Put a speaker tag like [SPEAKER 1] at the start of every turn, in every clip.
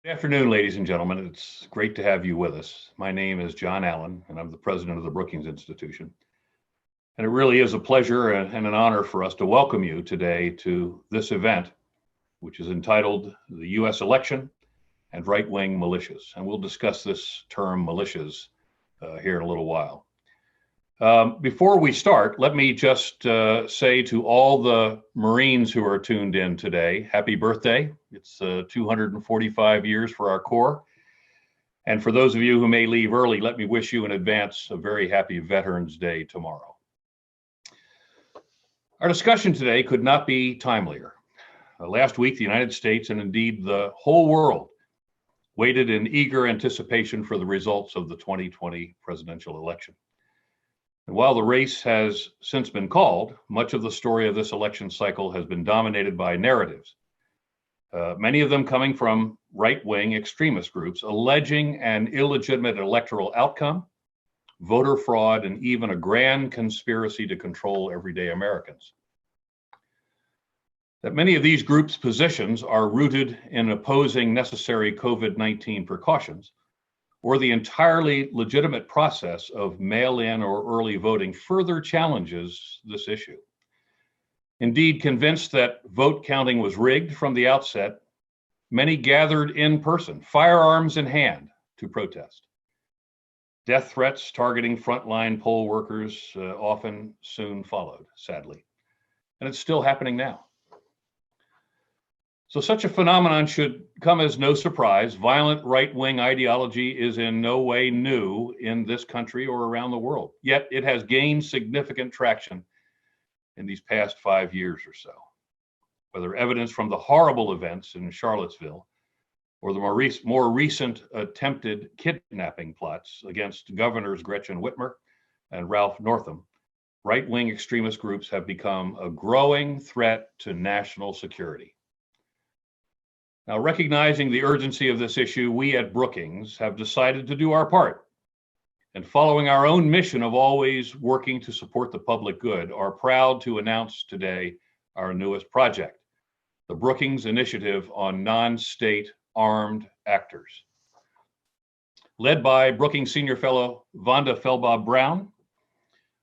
[SPEAKER 1] Good afternoon, ladies and gentlemen. It's great to have you with us. My name is John Allen, and I'm the president of the Brookings Institution. And it really is a pleasure and an honor for us to welcome you today to this event, which is entitled The U.S. Election and Right-Wing Militias. And we'll discuss this term militias here in a little while. Before we start, let me just say to all the Marines who are tuned in today, happy birthday. It's 245 years for our Corps. And for those of you who may leave early, let me wish you in advance a very happy Veterans Day tomorrow. Our discussion today could not be timelier. Last week, the United States and indeed the whole world waited in eager anticipation for the results of the 2020 presidential election. And while the race has since been called, much of the story of this election cycle has been dominated by narratives, many of them coming from right-wing extremist groups alleging an illegitimate electoral outcome, voter fraud, and even a grand conspiracy to control everyday Americans. That many of these groups' positions are rooted in opposing necessary COVID-19 precautions, or the entirely legitimate process of mail-in or early voting further challenges this issue. Indeed, convinced that vote counting was rigged from the outset, many gathered in person, firearms in hand, to protest. Death threats targeting frontline poll workers often soon followed, sadly. And it's still happening now. So such a phenomenon should come as no surprise. Violent right-wing ideology is in no way new in this country or around the world, yet it has gained significant traction in these past 5 years or so. Whether evidence from the horrible events in Charlottesville or the more recent attempted kidnapping plots against Governors Gretchen Whitmer and Ralph Northam, right-wing extremist groups have become a growing threat to national security. Now, recognizing the urgency of this issue, we at Brookings have decided to do our part. And following our own mission of always working to support the public good, are proud to announce today our newest project, the Brookings Initiative on Nonstate Armed Actors. Led by Brookings Senior Fellow Vanda Felbab-Brown,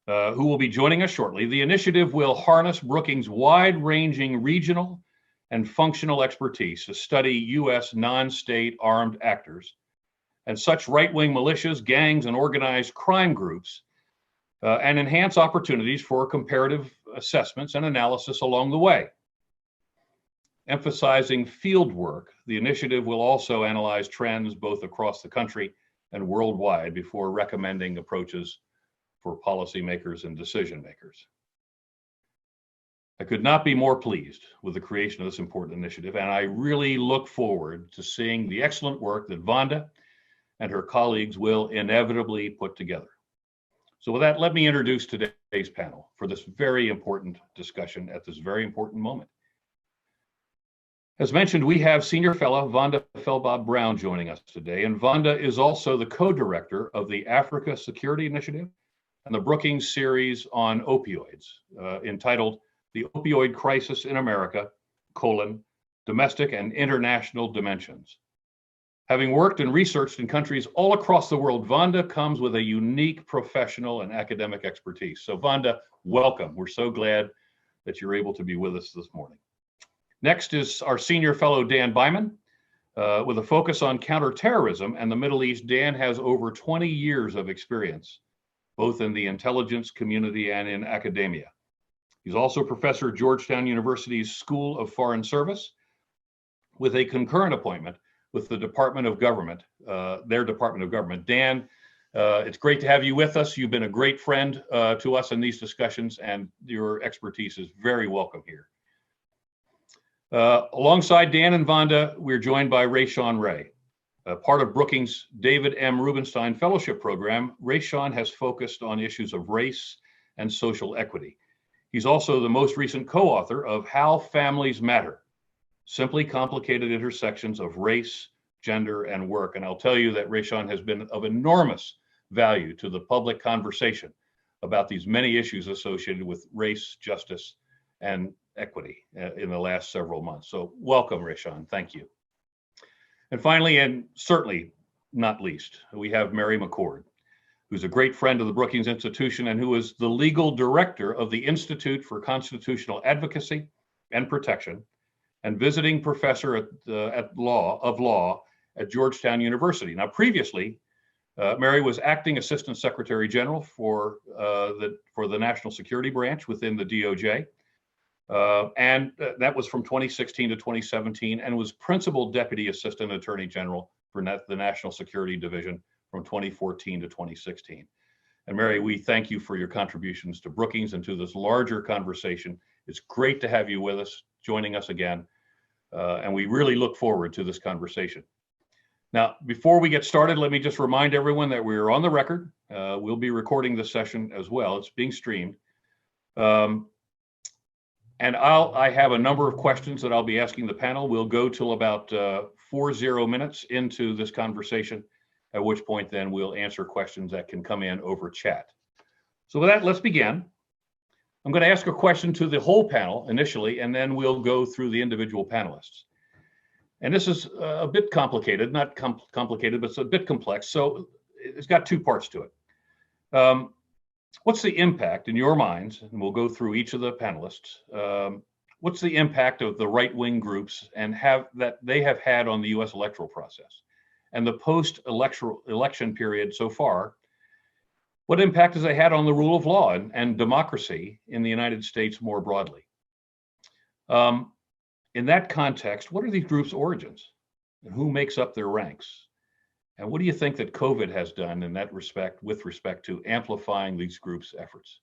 [SPEAKER 1] who will be joining us shortly, the initiative will harness Brookings' wide-ranging regional and functional expertise to study U.S. non-state armed actors and such right-wing militias, gangs, and organized crime groups, and enhance opportunities for comparative assessments and analysis along the way. Emphasizing field work, the initiative will also analyze trends both across the country and worldwide before recommending approaches for policymakers and decision makers. I could not be more pleased with the creation of this important initiative, and I really look forward to seeing the excellent work that Vanda and her colleagues will inevitably put together. So with that, let me introduce today's panel for this very important discussion at this very important moment. As mentioned, we have Senior Fellow Vanda Felbab-Brown joining us today, and Vanda is also the co-director of the Africa Security Initiative and the Brookings series on opioids, entitled The Opioid Crisis in America, Domestic and International Dimensions. Having worked and researched in countries all across the world, Vanda comes with a unique professional and academic expertise. So Vanda, welcome. We're so glad that you're able to be with us this morning. Next is our Senior Fellow, Dan Byman. With a focus on counterterrorism and the Middle East, Dan has over 20 years of experience, both in the intelligence community and in academia. He's also a professor at Georgetown University's School of Foreign Service, with a concurrent appointment with the Department of Government, their Department of Government. Dan, it's great to have you with us. You've been a great friend to us in these discussions, and your expertise is very welcome here. Alongside Dan and Vanda, we're joined by Rashawn Ray. Part of Brookings' David M. Rubenstein Fellowship Program, Rashawn has focused on issues of race and social equity. He's also the most recent co-author of How Families Matter, Simply Complicated Intersections of Race, Gender, and Work. And I'll tell you that Rashawn has been of enormous value to the public conversation about these many issues associated with race, justice, and equity in the last several months. So welcome, Rashawn. Thank you. And finally, and certainly not least, we have Mary McCord, who's a great friend of the Brookings Institution and who is the legal director of the Institute for Constitutional Advocacy and Protection and visiting professor of law at Georgetown University. Now, previously, Mary was acting Assistant Secretary General for the National Security Branch within the DOJ. And that was from 2016 to 2017, and was Principal Deputy Assistant Attorney General for the National Security Division from 2014 to 2016. And Mary, we thank you for your contributions to Brookings and to this larger conversation. It's great to have you with us, joining us again, and we really look forward to this conversation. Now, before we get started, let me just remind everyone that we're on the record. We'll be recording this session as well. It's being streamed. And I have a number of questions that I'll be asking the panel. We'll go till about 40 minutes into this conversation, at which point then we'll answer questions that can come in over chat. So with that, let's begin. I'm going to ask a question to the whole panel initially, and then we'll go through the individual panelists. And this is a bit complicated, not complicated, but it's a bit complex. So it's got two parts to it. What's the impact in your minds, and we'll go through each of the panelists, what's the impact of the right-wing groups and they have had on the US electoral process? And the post-election period so far, what impact has they had on the rule of law and democracy in the United States more broadly? In that context, what are these groups' origins and who makes up their ranks? And what do you think that COVID has done in that respect with respect to amplifying these groups' efforts?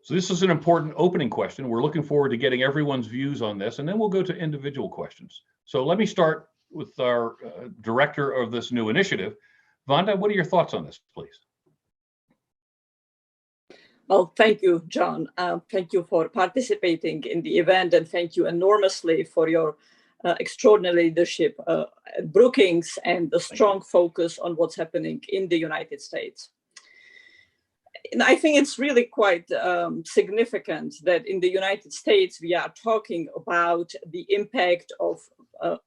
[SPEAKER 1] So this is an important opening question. We're looking forward to getting everyone's views on this, and then we'll go to individual questions. So let me start with our director of this new initiative. Vanda, what are your thoughts on this, please?
[SPEAKER 2] Well, thank you, John. Thank you for participating in the event, and thank you enormously for your extraordinary leadership at Brookings and the strong focus on what's happening in the United States. And I think it's really quite significant that in the United States, we are talking about the impact of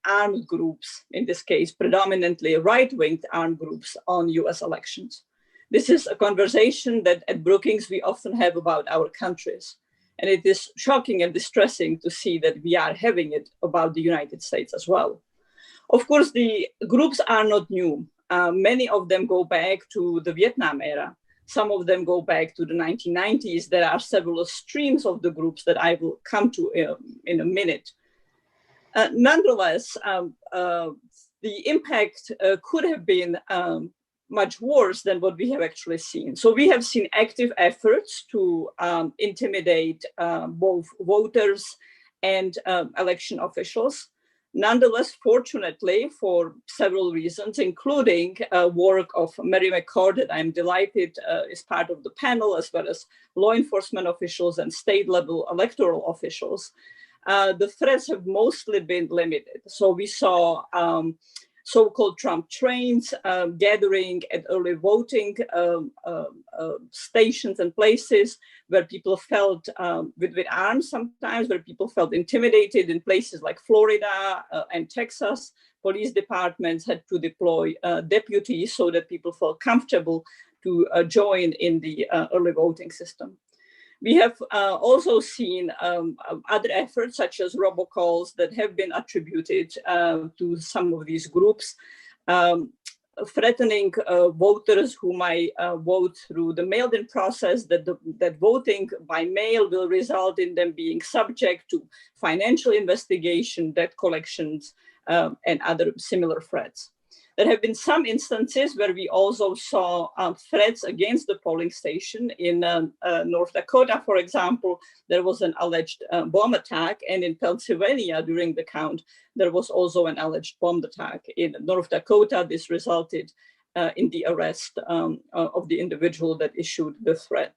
[SPEAKER 2] armed groups, in this case, predominantly right-wing armed groups on US elections. This is a conversation that at Brookings we often have about our countries. And it is shocking and distressing to see that we are having it about the United States as well. Of course, the groups are not new. Many of them go back to the Vietnam era. Some of them go back to the 1990s. There are several streams of the groups that I will come to in a minute. Nonetheless, the impact could have been much worse than what we have actually seen. So we have seen active efforts to intimidate both voters and election officials. Nonetheless, fortunately, for several reasons, including work of Mary McCord, that I'm delighted is part of the panel, as well as law enforcement officials and state-level electoral officials, the threats have mostly been limited. So we saw so-called Trump trains gathering at early voting stations and places where people felt with arms sometimes, where people felt intimidated. In places like Florida and Texas, police departments had to deploy deputies so that people felt comfortable to join in the early voting system. We have also seen other efforts, such as robocalls, that have been attributed to some of these groups, threatening voters who might vote through the mailed-in process, that voting by mail will result in them being subject to financial investigation, debt collections, and other similar threats. There have been some instances where we also saw threats against the polling station. In North Dakota, for example, there was an alleged bomb attack, and in Pennsylvania during the count, there was also an alleged bomb attack. In North Dakota, this resulted in the arrest of the individual that issued the threat.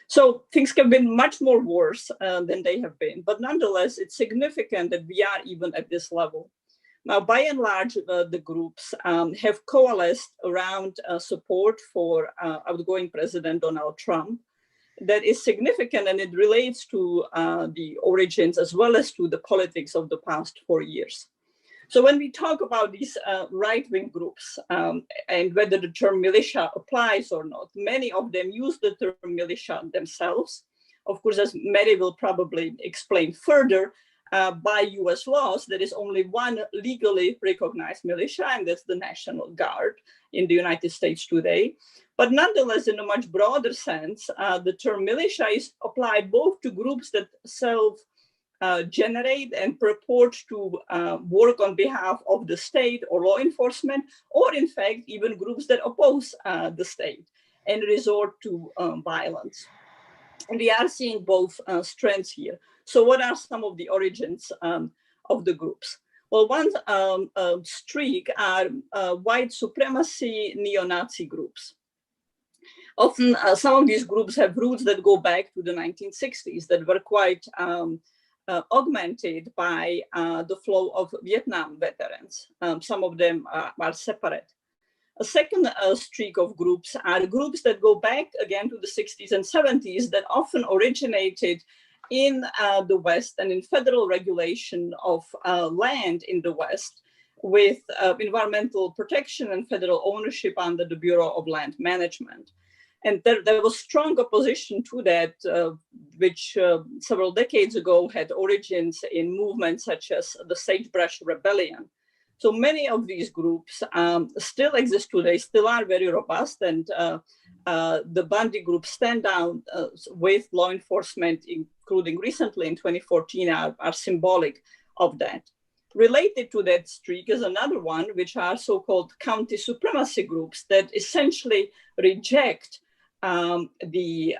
[SPEAKER 2] So things have been much more worse than they have been, but nonetheless, it's significant that we are even at this level. Now, by and large, the groups have coalesced around support for outgoing President Donald Trump. That is significant, and it relates to the origins as well as to the politics of the past 4 years. So when we talk about these right-wing groups and whether the term militia applies or not, many of them use the term militia themselves. Of course, as Mary will probably explain further, by US laws, there is only one legally recognized militia, and that's the National Guard in the United States today. But nonetheless, in a much broader sense, the term militia is applied both to groups that generate and purport to work on behalf of the state or law enforcement, or in fact, even groups that oppose the state and resort to violence. And we are seeing both strands here. So what are some of the origins of the groups? Well, one streak are white supremacy neo-Nazi groups. Often, some of these groups have roots that go back to the 1960s that were quite augmented by the flow of Vietnam veterans. Some of them are separate. A second streak of groups are groups that go back again to the 60s and 70s that often originated in the West and in federal regulation of land in the West with environmental protection and federal ownership under the Bureau of Land Management. And there was strong opposition to that, which several decades ago had origins in movements such as the Sagebrush Rebellion. So many of these groups still exist today, still are very robust, and the Bundy groups stand down with law enforcement, including recently in 2014, are symbolic of that. Related to that streak is another one, which are so-called county supremacy groups that essentially reject the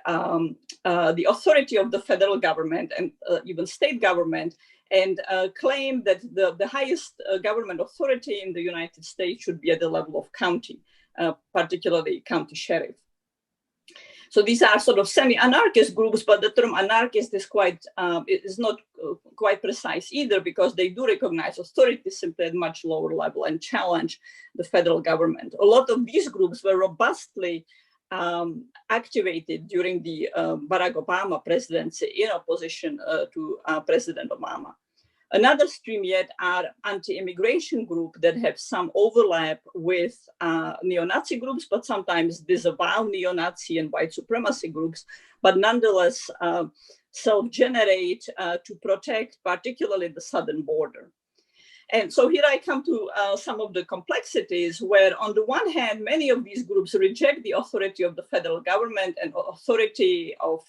[SPEAKER 2] authority of the federal government and even state government, and claim that the highest government authority in the United States should be at the level of county, particularly county sheriff. So these are sort of semi-anarchist groups, but the term anarchist is not quite precise either, because they do recognize authority simply at much lower level and challenge the federal government. A lot of these groups were robustly activated during the Barack Obama presidency in opposition to President Obama. Another stream yet are anti-immigration groups that have some overlap with neo-Nazi groups, but sometimes disavow neo-Nazi and white supremacy groups, but nonetheless self-generate to protect particularly the southern border. And so here I come to some of the complexities where, on the one hand, many of these groups reject the authority of the federal government and authority of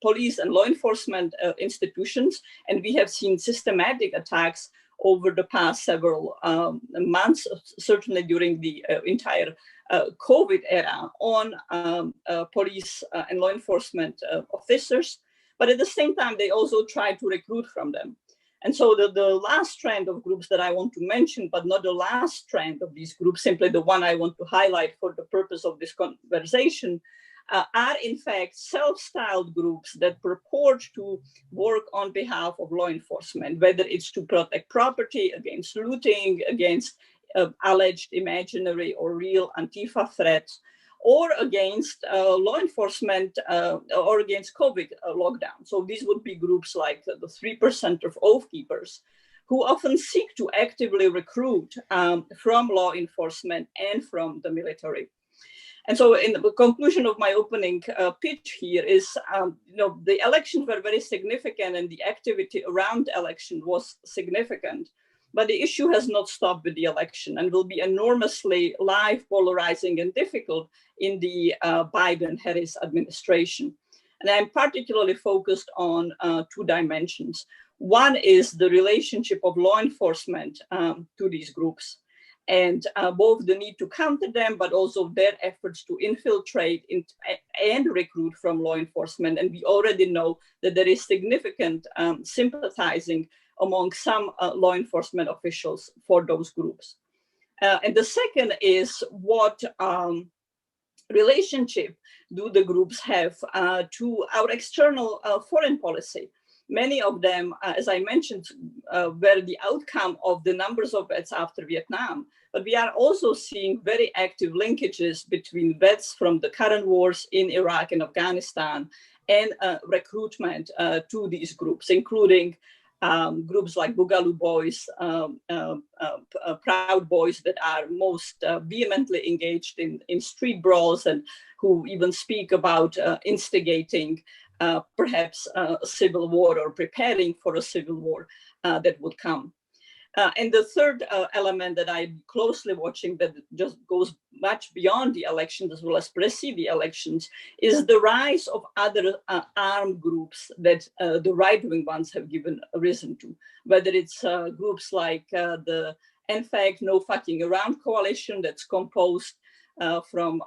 [SPEAKER 2] police and law enforcement institutions. And we have seen systematic attacks over the past several months, certainly during the entire COVID era, on police and law enforcement officers. But at the same time, they also try to recruit from them. And so the last strand of groups that I want to mention, but not the last strand of these groups, simply the one I want to highlight for the purpose of this conversation, are in fact self-styled groups that purport to work on behalf of law enforcement, whether it's to protect property against looting, against alleged imaginary or real Antifa threats, or against law enforcement or against COVID lockdown. So these would be groups like the 3% of Oath Keepers, who often seek to actively recruit from law enforcement and from the military. And so in the conclusion of my opening pitch here is, the elections were very significant and the activity around the election was significant. But the issue has not stopped with the election and will be enormously live, polarizing, and difficult in the Biden-Harris administration. And I'm particularly focused on two dimensions. One is the relationship of law enforcement to these groups, and both the need to counter them, but also their efforts to infiltrate and recruit from law enforcement. And we already know that there is significant sympathizing among some law enforcement officials for those groups. And the second is what relationship do the groups have to our external foreign policy? Many of them, as I mentioned, were the outcome of the numbers of vets after Vietnam. But we are also seeing very active linkages between vets from the current wars in Iraq and Afghanistan and recruitment to these groups, including groups like Boogaloo Boys, Proud Boys that are most vehemently engaged in street brawls and who even speak about instigating perhaps a civil war or preparing for a civil war that would come. And the third element that I'm closely watching that just goes much beyond the elections as well as precede the elections is the rise of other armed groups that the right-wing ones have given risen to, whether it's groups like the NFAC, No Fucking Around Coalition that's composed from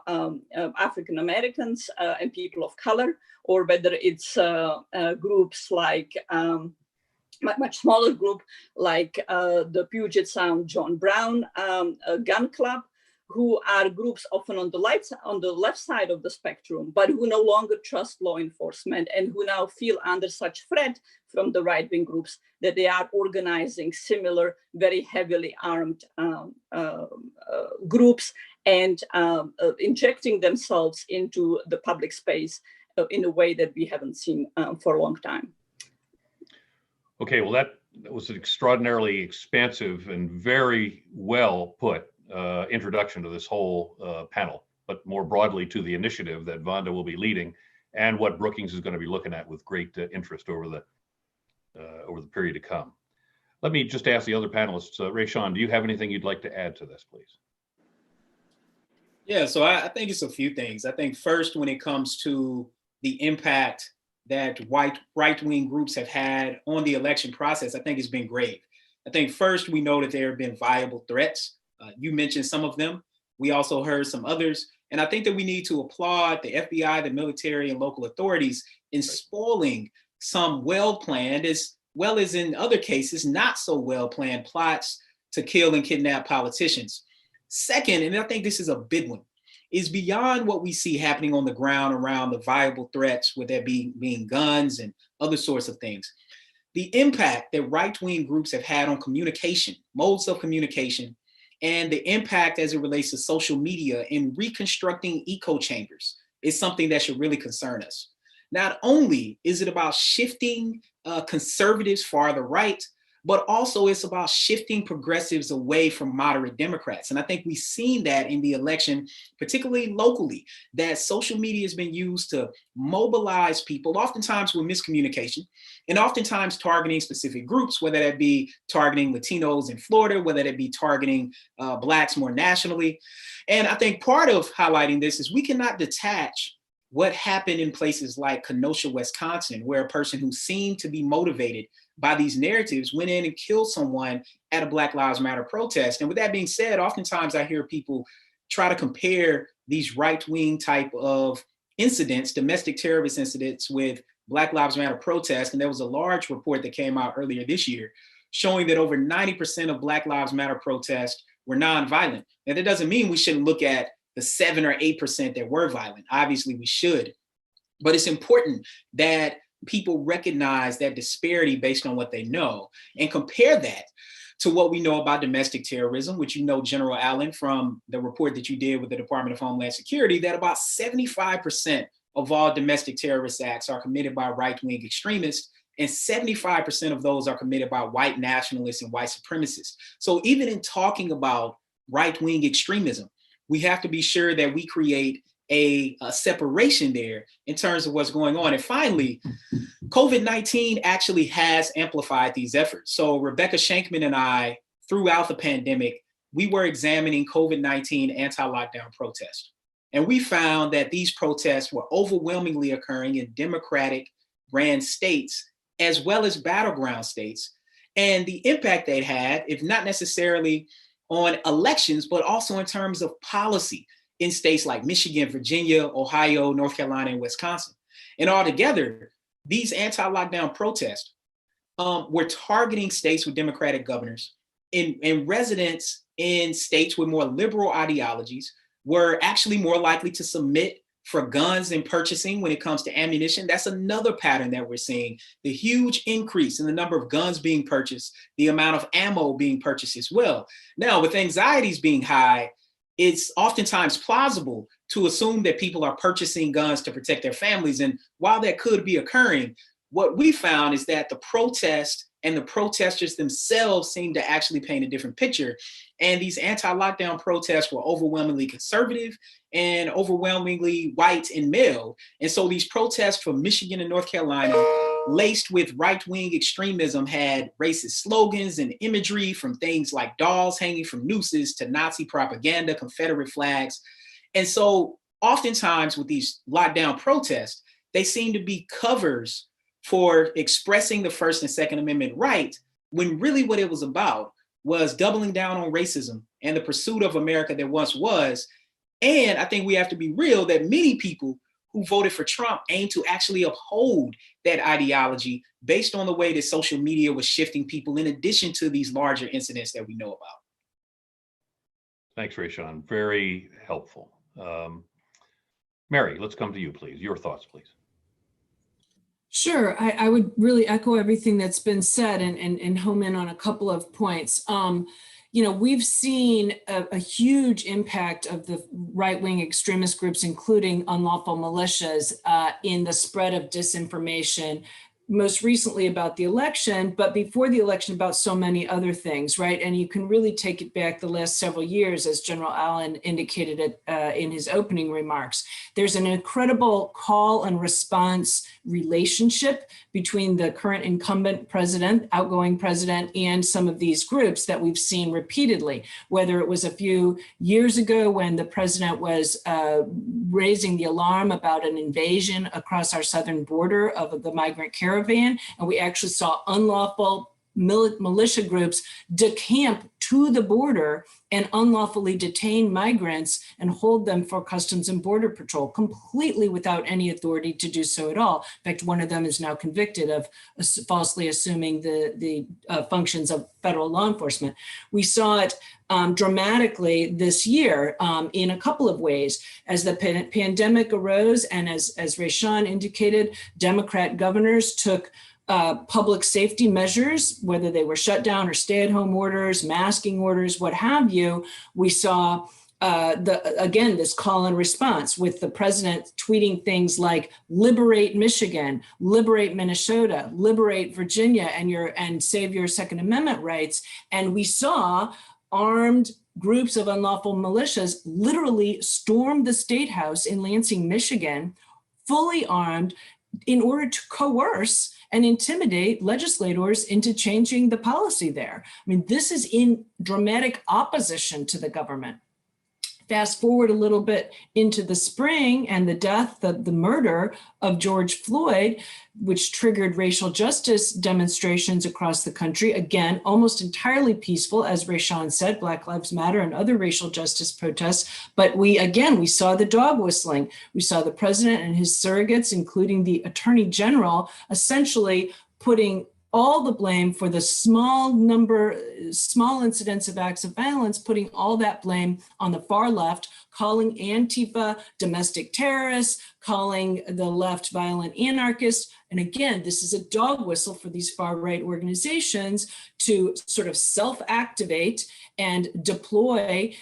[SPEAKER 2] African Americans and people of color, or whether it's groups like much smaller group like the Puget Sound John Brown Gun Club, who are groups often on the left side of the spectrum, but who no longer trust law enforcement and who now feel under such threat from the right-wing groups that they are organizing similar, very heavily armed groups and injecting themselves into the public space in a way that we haven't seen for a long time.
[SPEAKER 1] Okay, well, that was an extraordinarily expansive and very well put introduction to this whole panel, but more broadly to the initiative that Vanda will be leading and what Brookings is going to be looking at with great interest over the period to come. Let me just ask the other panelists, Rashawn, do you have anything you'd like to add to this, please?
[SPEAKER 3] Yeah, so I think it's a few things. I think first, when it comes to the impact that right-wing groups have had on the election process, I think it's been grave. I think first, we know that there have been viable threats. You mentioned some of them. We also heard some others. And I think that we need to applaud the FBI, the military, and local authorities in spoiling some well-planned, as well as in other cases, not so well-planned plots to kill and kidnap politicians. Second, and I think this is a big one, is beyond what we see happening on the ground around the viable threats, with that being guns and other sorts of things. The impact that right-wing groups have had on communication, modes of communication, and the impact as it relates to social media in reconstructing echo chambers is something that should really concern us. Not only is it about shifting conservatives farther right, but also it's about shifting progressives away from moderate Democrats. And I think we've seen that in the election, particularly locally, that social media has been used to mobilize people, oftentimes with miscommunication, and oftentimes targeting specific groups, whether that be targeting Latinos in Florida, whether that be targeting Blacks more nationally. And I think part of highlighting this is we cannot detach what happened in places like Kenosha, Wisconsin, where a person who seemed to be motivated by these narratives went in and killed someone at a Black Lives Matter protest. And with that being said, oftentimes I hear people try to compare these right-wing type of incidents, domestic terrorist incidents, with Black Lives Matter protests. And there was a large report that came out earlier this year showing that over 90% of Black Lives Matter protests were nonviolent. Now, that doesn't mean we shouldn't look at the 7 or 8% that were violent. Obviously, we should. But it's important that people recognize that disparity based on what they know and compare that to what we know about domestic terrorism, which you know, General Allen, from the report that you did with the Department of Homeland Security, that about 75% of all domestic terrorist acts are committed by right-wing extremists, and 75% of those are committed by white nationalists and white supremacists. So even in talking about right-wing extremism, we have to be sure that we create a separation there in terms of what's going on. And finally, COVID-19 actually has amplified these efforts. So Rebecca Shankman and I, throughout the pandemic, we were examining COVID-19 anti-lockdown protests. And we found that these protests were overwhelmingly occurring in Democratic ran states, as well as battleground states. And the impact they had, if not necessarily on elections, but also in terms of policy in states like Michigan, Virginia, Ohio, North Carolina, and Wisconsin. And altogether, these anti-lockdown protests were targeting states with Democratic governors, and residents in states with more liberal ideologies were actually more likely to submit for guns and purchasing when it comes to ammunition. That's another pattern that we're seeing. The huge increase in the number of guns being purchased, the amount of ammo being purchased as well. Now, with anxieties being high, it's oftentimes plausible to assume that people are purchasing guns to protect their families. And while that could be occurring, what we found is that the protest and the protesters themselves seem to actually paint a different picture. And these anti-lockdown protests were overwhelmingly conservative and overwhelmingly white and male. And so these protests from Michigan and North Carolina, laced with right-wing extremism, had racist slogans and imagery from things like dolls hanging from nooses to Nazi propaganda, Confederate flags. And so oftentimes with these lockdown protests, they seem to be covers for expressing the First and Second Amendment right, when really what it was about was doubling down on racism and the pursuit of America that once was. And I think we have to be real that many people who voted for Trump aim to actually uphold that ideology based on the way that social media was shifting people, in addition to these larger incidents that we know about.
[SPEAKER 1] Thanks, Rashawn. Very helpful. Mary, let's come to you, please. Your thoughts, please.
[SPEAKER 4] Sure, I would really echo everything that's been said and home in on a couple of points. We've seen a huge impact of the right-wing extremist groups, including unlawful militias, in the spread of disinformation, most recently about the election, but before the election about so many other things, right? And you can really take it back the last several years, as General Allen indicated it in his opening remarks. There's an incredible call and response relationship between the current incumbent president, outgoing president, and some of these groups that we've seen repeatedly, whether it was a few years ago when the president was raising the alarm about an invasion across our southern border of the migrant caravan, and we actually saw unlawful militia groups decamp to the border and unlawfully detain migrants and hold them for Customs and Border Patrol, completely without any authority to do so at all. In fact, one of them is now convicted of falsely assuming the functions of federal law enforcement. We saw it dramatically this year in a couple of ways. As the pandemic arose, and as Rashawn indicated, Democrat governors took public safety measures, whether they were shutdown or stay-at-home orders, masking orders, what have you. We saw this call and response with the president tweeting things like "Liberate Michigan," "Liberate Minnesota," "Liberate Virginia," and save your Second Amendment rights. And we saw armed groups of unlawful militias literally storm the State House in Lansing, Michigan, fully armed, in order to coerce and intimidate legislators into changing the policy there. I mean, this is in dramatic opposition to the government. Fast forward a little bit into the spring and the death, the murder of George Floyd, which triggered racial justice demonstrations across the country. Again, almost entirely peaceful, as Rashawn said, Black Lives Matter and other racial justice protests. But we saw the dog whistling. We saw the president and his surrogates, including the attorney general, essentially putting all the blame for the small incidents of acts of violence, putting all that blame on the far left, calling Antifa domestic terrorists, calling the left violent anarchists. And again, this is a dog whistle for these far-right organizations to sort of self-activate and deploy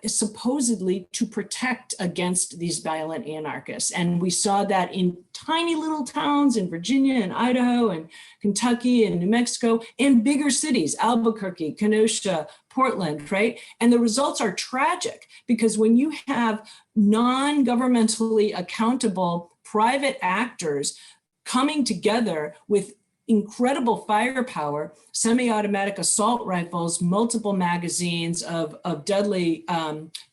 [SPEAKER 4] supposedly to protect against these violent anarchists. And we saw that in tiny little towns in Virginia and Idaho and Kentucky and New Mexico, and bigger cities, Albuquerque, Kenosha, Portland, right? And the results are tragic, because when you have non-governmentally accountable private actors coming together with incredible firepower, semi-automatic assault rifles, multiple magazines of deadly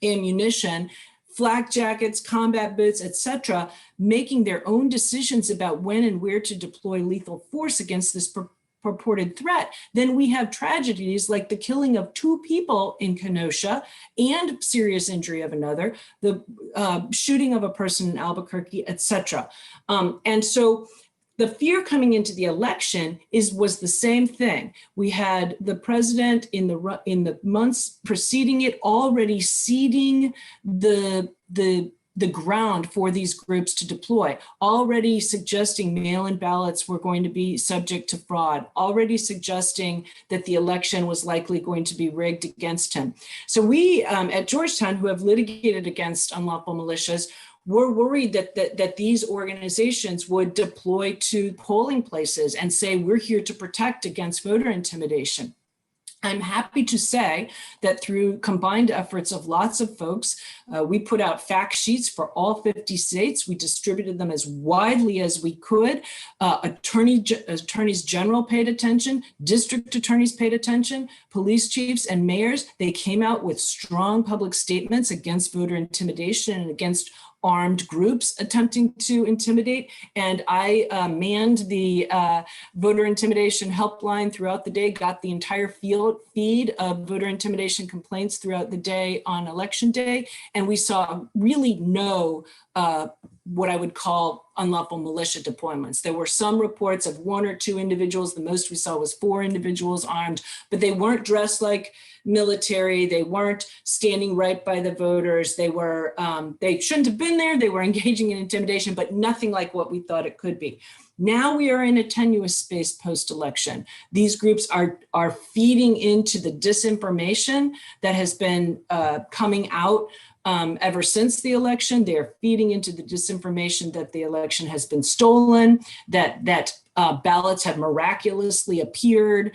[SPEAKER 4] ammunition, flak jackets, combat boots, etc., making their own decisions about when and where to deploy lethal force against this purported threat, then we have tragedies like the killing of 2 people in Kenosha and serious injury of another, the shooting of a person in Albuquerque, etc. And so the fear coming into the election was the same thing. We had the president in the months preceding it already seeding the ground for these groups to deploy, already suggesting mail-in ballots were going to be subject to fraud, already suggesting that the election was likely going to be rigged against him. So we at Georgetown, who have litigated against unlawful militias, we're worried that these organizations would deploy to polling places and say, we're here to protect against voter intimidation. I'm happy to say that through combined efforts of lots of folks, we put out fact sheets for all 50 states. We distributed them as widely as we could. Attorneys general paid attention, district attorneys paid attention, police chiefs and mayors. They came out with strong public statements against voter intimidation and against armed groups attempting to intimidate. And I manned the voter intimidation helpline throughout the day, got the entire feed of voter intimidation complaints throughout the day on election day. And we saw really no what I would call unlawful militia deployments. There were some reports of 1 or 2 individuals. The most we saw was 4 individuals armed, but they weren't dressed like military. They weren't standing right by the voters. They were, they shouldn't have been there. They were engaging in intimidation, but nothing like what we thought it could be. Now we are in a tenuous space post-election. These groups are feeding into the disinformation that has been coming out ever since the election. They're feeding into the disinformation that the election has been stolen, that ballots have miraculously appeared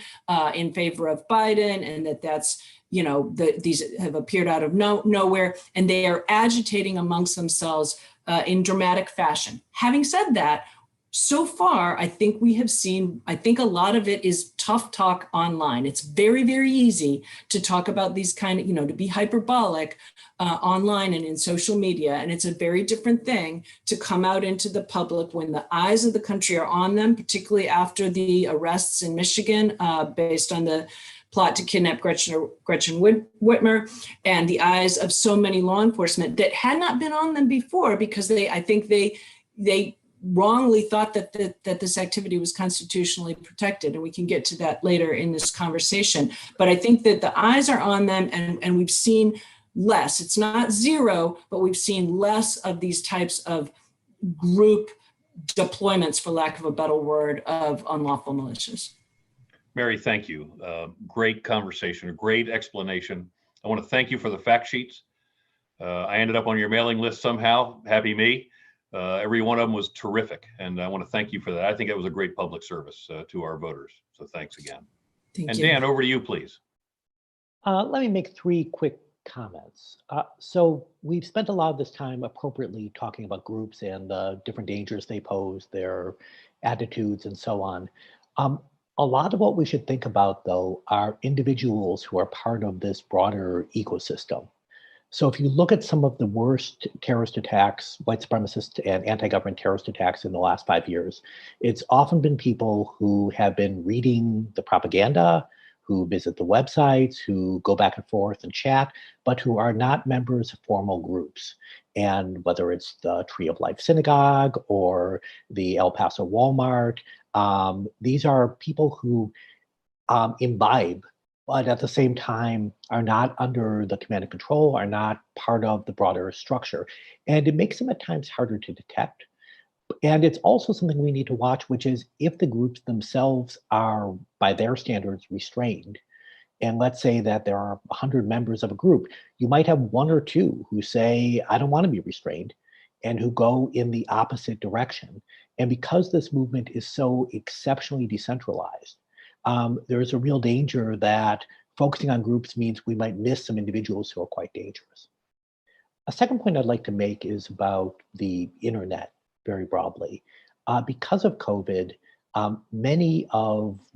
[SPEAKER 4] in favor of Biden, and that's, you know, these have appeared out of nowhere, and they are agitating amongst themselves in dramatic fashion. Having said that, so far, I think we have seen, I think a lot of it is tough talk online. It's very, very easy to talk about these kind of, you know, to be hyperbolic online and in social media. And it's a very different thing to come out into the public when the eyes of the country are on them, particularly after the arrests in Michigan based on the plot to kidnap Gretchen Whitmer, and the eyes of so many law enforcement that had not been on them before because I think they wrongly thought that this activity was constitutionally protected, and we can get to that later in this conversation. But I think that the eyes are on them, and we've seen less. It's not zero, but we've seen less of these types of group deployments, for lack of a better word, of unlawful militias.
[SPEAKER 1] Mary, thank you. Great conversation, a great explanation. I want to thank you for the fact sheets. I ended up on your mailing list somehow. Happy me. Every one of them was terrific, and I want to thank you for that. I think it was a great public service to our voters. So thanks again.
[SPEAKER 4] Thank you.
[SPEAKER 1] Dan, over to you, please.
[SPEAKER 5] Let me make 3 quick comments. So we've spent a lot of this time appropriately talking about groups and the different dangers they pose, their attitudes, and so on. A lot of what we should think about, though, are individuals who are part of this broader ecosystem. So if you look at some of the worst terrorist attacks, white supremacist and anti-government terrorist attacks in the last 5 years, it's often been people who have been reading the propaganda, who visit the websites, who go back and forth and chat, but who are not members of formal groups. And whether it's the Tree of Life Synagogue or the El Paso Walmart, these are people who imbibe, but at the same time are not under the command and control, are not part of the broader structure. And it makes them at times harder to detect. And it's also something we need to watch, which is if the groups themselves are, by their standards, restrained, and let's say that there are 100 members of a group, you might have 1 or 2 who say, I don't want to be restrained, and who go in the opposite direction. And because this movement is so exceptionally decentralized, there's a real danger that focusing on groups means we might miss some individuals who are quite dangerous. A second point I'd like to make is about the internet very broadly. Because of COVID, many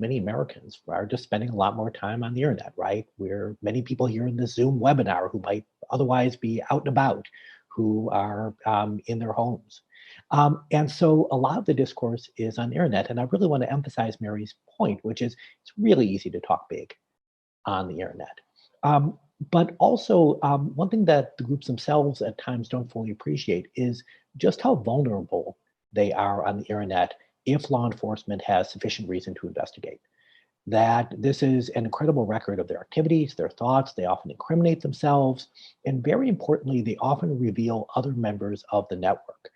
[SPEAKER 5] Americans are just spending a lot more time on the internet, right? Where many people here in this Zoom webinar who might otherwise be out and about, who are in their homes. And so a lot of the discourse is on the internet. And I really want to emphasize Mary's point, which is it's really easy to talk big on the internet. But also one thing that the groups themselves at times don't fully appreciate is just how vulnerable they are on the internet if law enforcement has sufficient reason to investigate. That this is an incredible record of their activities, their thoughts, they often incriminate themselves, and very importantly, they often reveal other members of the network.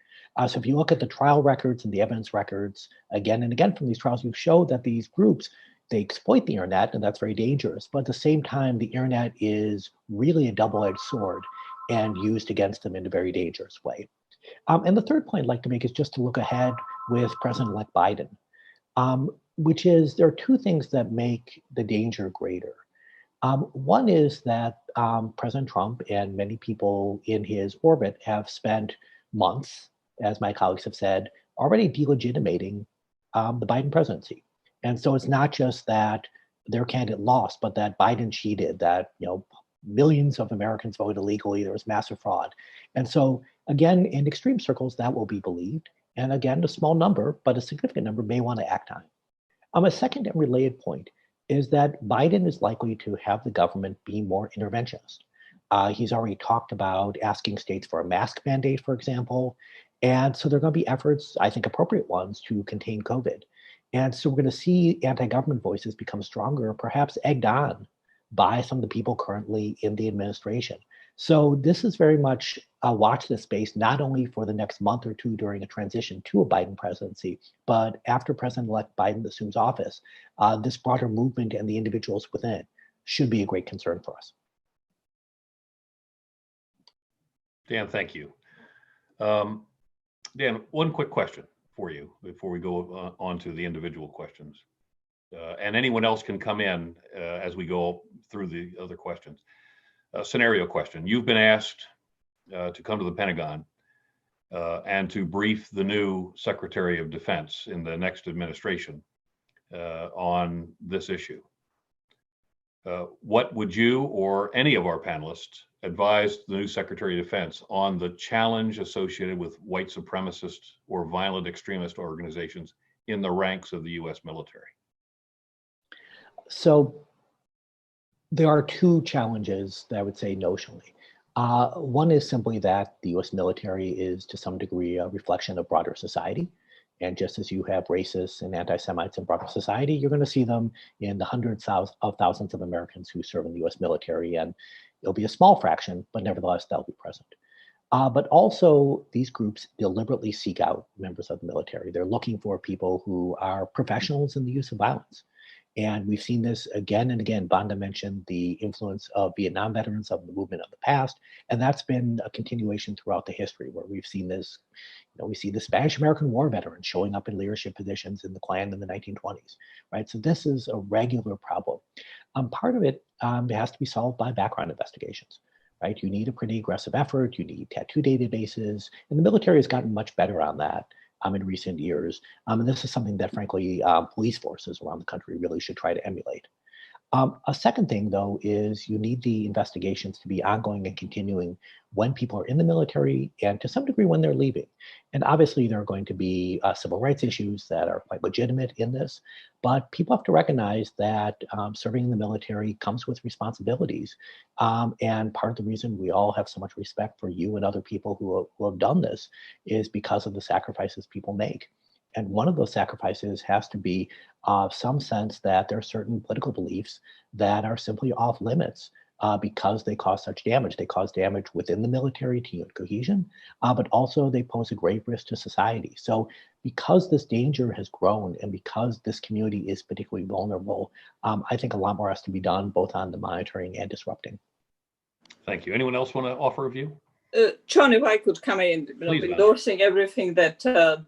[SPEAKER 5] So if you look at the trial records and the evidence records again and again from these trials, you show that these groups, they exploit the internet, and that's very dangerous. But at the same time, the internet is really a double-edged sword and used against them in a very dangerous way. And the third point I'd like to make is just to look ahead with President-elect Biden, which is there are two things that make the danger greater. One is that President Trump and many people in his orbit have spent months, as my colleagues have said, already delegitimating the Biden presidency. And so it's not just that their candidate lost, but that Biden cheated, that millions of Americans voted illegally, there was massive fraud. And so again, in extreme circles, that will be believed. And again, a small number, but a significant number may want to act on it. A second and related point is that Biden is likely to have the government be more interventionist. He's already talked about asking states for a mask mandate, for example. And so there are going to be efforts, I think appropriate ones, to contain COVID. And so we're going to see anti-government voices become stronger, perhaps egged on by some of the people currently in the administration. So this is very much a watch this space, not only for the next month or two during a transition to a Biden presidency, but after President-elect Biden assumes office, this broader movement and the individuals within it should be a great concern for us.
[SPEAKER 1] Dan, thank you. Dan, one quick question for you before we go on to the individual questions. And anyone else can come in as we go through the other questions. Scenario question. You've been asked to come to the Pentagon and to brief the new Secretary of Defense in the next administration on this issue. What would you or any of our panelists advise the new Secretary of Defense on the challenge associated with white supremacist or violent extremist organizations in the ranks of the U.S. military?
[SPEAKER 5] So there are two challenges that I would say notionally. One is simply that the US military is to some degree a reflection of broader society. And just as you have racists and anti-Semites in broader society, you're going to see them in the hundreds of thousands of Americans who serve in the US military. And it'll be a small fraction, but nevertheless, they'll be present. But also, these groups deliberately seek out members of the military. They're looking for people who are professionals in the use of violence. And we've seen this again and again. Vanda mentioned the influence of Vietnam veterans of the movement of the past. And that's been a continuation throughout the history where we've seen this, we see the Spanish-American War veterans showing up in leadership positions in the Klan in the 1920s, right? So this is a regular problem. Part of it has to be solved by background investigations, right? You need a pretty aggressive effort. You need tattoo databases. And the military has gotten much better on that in recent years. And this is something that, frankly, police forces around the country really should try to emulate. A second thing, though, is you need the investigations to be ongoing and continuing when people are in the military and to some degree when they're leaving. And obviously, there are going to be civil rights issues that are quite legitimate in this, but people have to recognize that serving in the military comes with responsibilities. And part of the reason we all have so much respect for you and other people who have done this is because of the sacrifices people make. And one of those sacrifices has to be some sense that there are certain political beliefs that are simply off limits because they cause such damage. They cause damage within the military to unit cohesion, but also they pose a grave risk to society. So because this danger has grown and because this community is particularly vulnerable, I think a lot more has to be done both on the monitoring and disrupting.
[SPEAKER 1] Thank you. Anyone else want to offer a view?
[SPEAKER 2] John, if I could come in, endorsing everything that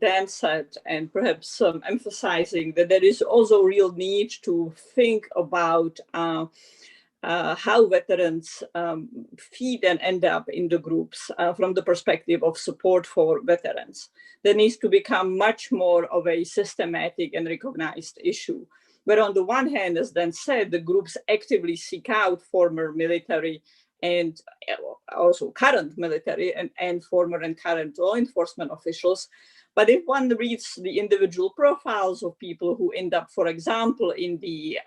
[SPEAKER 2] Dan said, and perhaps emphasizing that there is also real need to think about how veterans feed and end up in the groups from the perspective of support for veterans. There needs to become much more of a systematic and recognized issue. Where on the one hand, as Dan said, the groups actively seek out former military and also current military and former and current law enforcement officials. But if one reads the individual profiles of people who end up, for example, in the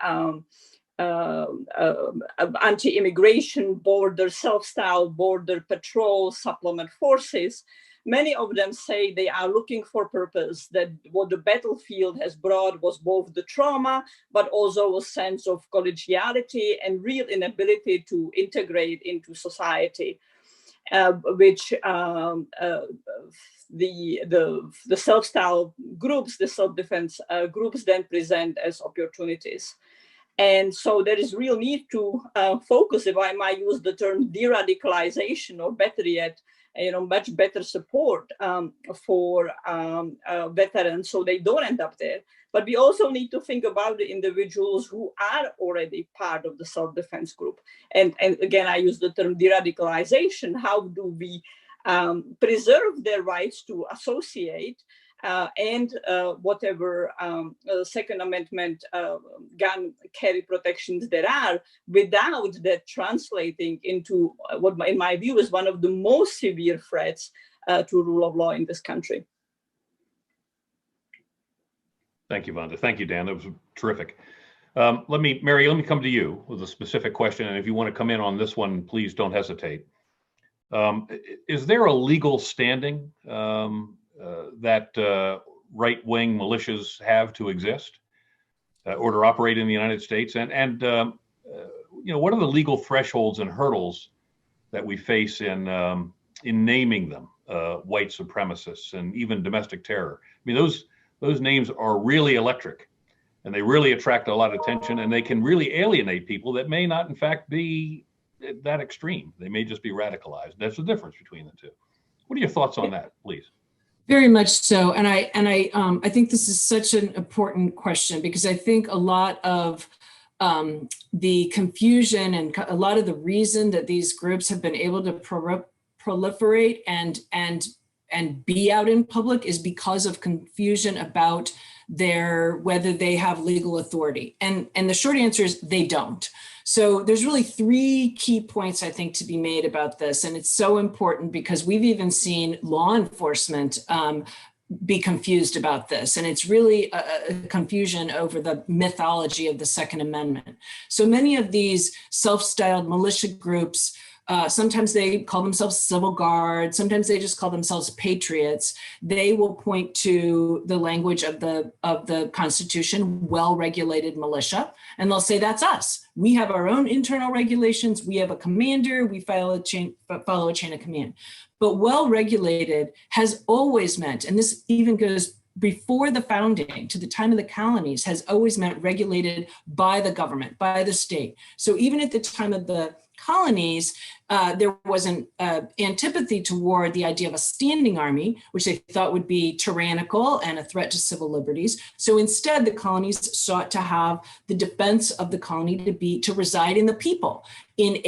[SPEAKER 2] anti-immigration border, self-styled border patrol supplement forces, many of them say they are looking for purpose, that what the battlefield has brought was both the trauma, but also a sense of collegiality and real inability to integrate into society, which the self-styled groups, the self-defense groups then present as opportunities. And so there is real need to focus, if I might use the term de-radicalization, or better yet, much better support for veterans so they don't end up there. But we also need to think about the individuals who are already part of the self-defense group. And again, I use the term de-radicalization. How do we preserve their rights to associate and whatever Second Amendment gun carry protections there are, without that translating into what, in my view, is one of the most severe threats to rule of law in this country.
[SPEAKER 1] Thank you, Vanda. Thank you, Dan. That was terrific. Mary, let me come to you with a specific question. And if you want to come in on this one, please don't hesitate. Is there a legal standing that right-wing militias have to exist or to operate in the United States? And what are the legal thresholds and hurdles that we face in naming them white supremacists and even domestic terror? I mean, those names are really electric, and they really attract a lot of attention, and they can really alienate people that may not, in fact, be that extreme. They may just be radicalized. That's the difference between the two. What are your thoughts on that, please?
[SPEAKER 4] Very much so, and I think this is such an important question, because I think a lot of the confusion and a lot of the reason that these groups have been able to proliferate and be out in public is because of confusion about whether they have legal authority. And the short answer is they don't. So there's really three key points, I think, to be made about this. And it's so important because we've even seen law enforcement be confused about this. And it's really a confusion over the mythology of the Second Amendment. So many of these self-styled militia groups, sometimes they call themselves civil guard, sometimes they just call themselves patriots. They will point to the language of the Constitution, well-regulated militia, and they'll say, that's us. We have our own internal regulations. We have a commander. We follow a chain of command. But well-regulated has always meant, and this even goes before the founding to the time of the colonies, has always meant regulated by the government, by the state. So even at the time of the colonies, there was an antipathy toward the idea of a standing army, which they thought would be tyrannical and a threat to civil liberties. So instead, the colonies sought to have the defense of the colony to reside in the people, in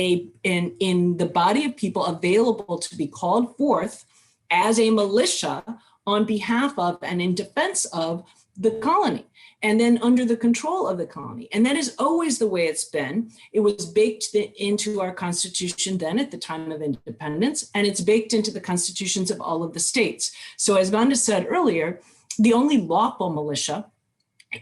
[SPEAKER 4] the body of people available to be called forth as a militia on behalf of and in defense of the colony, and then under the control of the colony. And that is always the way it's been. It was baked into our Constitution then at the time of independence, and it's baked into the constitutions of all of the states. So as Vanda said earlier, the only lawful militia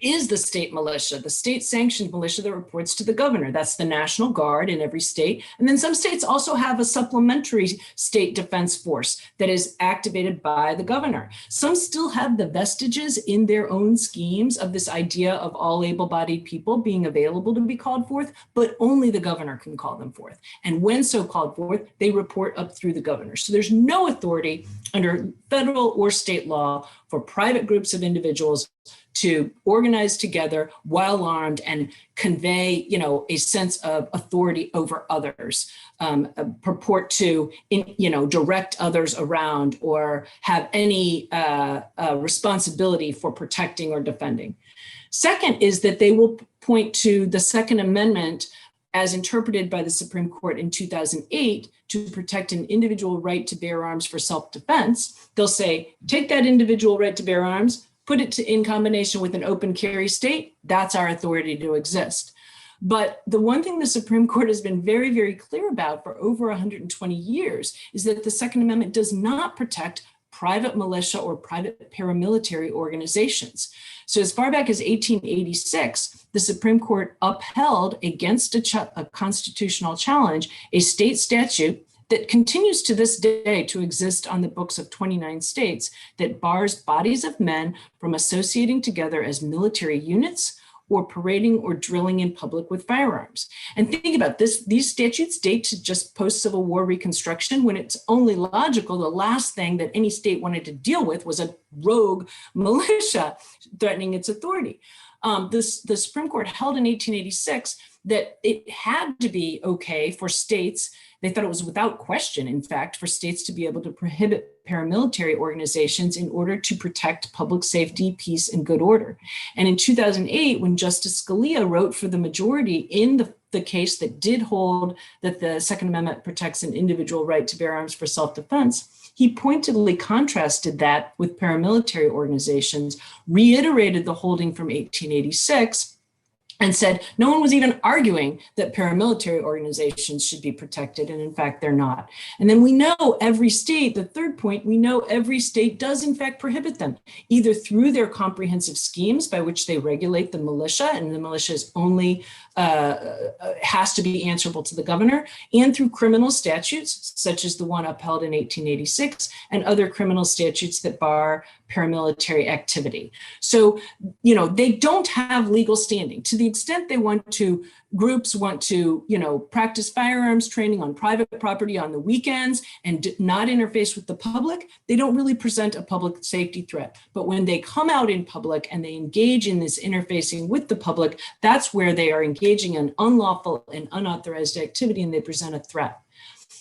[SPEAKER 4] is the state militia, the state-sanctioned militia that reports to the governor. That's the National Guard in every state. And then some states also have a supplementary state defense force that is activated by the governor. Some still have the vestiges in their own schemes of this idea of all able-bodied people being available to be called forth, but only the governor can call them forth. And when so called forth, they report up through the governor. So there's no authority under federal or state law for private groups of individuals to organize together while armed and convey, a sense of authority over others, purport to, direct others around or have any responsibility for protecting or defending. Second is that they will point to the Second Amendment as interpreted by the Supreme Court in 2008 to protect an individual right to bear arms for self-defense. They'll say, take that individual right to bear arms, put it in combination with an open carry state, that's our authority to exist. But the one thing the Supreme Court has been very, very clear about for over 120 years is that the Second Amendment does not protect private militia or private paramilitary organizations. So as far back as 1886, the Supreme Court upheld against a constitutional challenge a state statute that continues to this day to exist on the books of 29 states that bars bodies of men from associating together as military units or parading or drilling in public with firearms. And think about this, these statutes date to just post-Civil War Reconstruction, when it's only logical the last thing that any state wanted to deal with was a rogue militia threatening its authority. The Supreme Court held in 1886 that it had to be okay for states. They thought it was without question, in fact, for states to be able to prohibit paramilitary organizations in order to protect public safety, peace, and good order. And in 2008, when Justice Scalia wrote for the majority in the case that did hold that the Second Amendment protects an individual right to bear arms for self-defense, he pointedly contrasted that with paramilitary organizations, reiterated the holding from 1886, and said no one was even arguing that paramilitary organizations should be protected, and in fact, they're not. And then we know every state, the third point, we know every state does in fact prohibit them, either through their comprehensive schemes by which they regulate the militia, and the militia is only has to be answerable to the governor, and through criminal statutes, such as the one upheld in 1886, and other criminal statutes that bar paramilitary activity. So, they don't have legal standing. To the extent they want to, groups want to, practice firearms training on private property on the weekends and not interface with the public, they don't really present a public safety threat. But when they come out in public and they engage in this interfacing with the public, that's where they are engaging in unlawful and unauthorized activity, and they present a threat.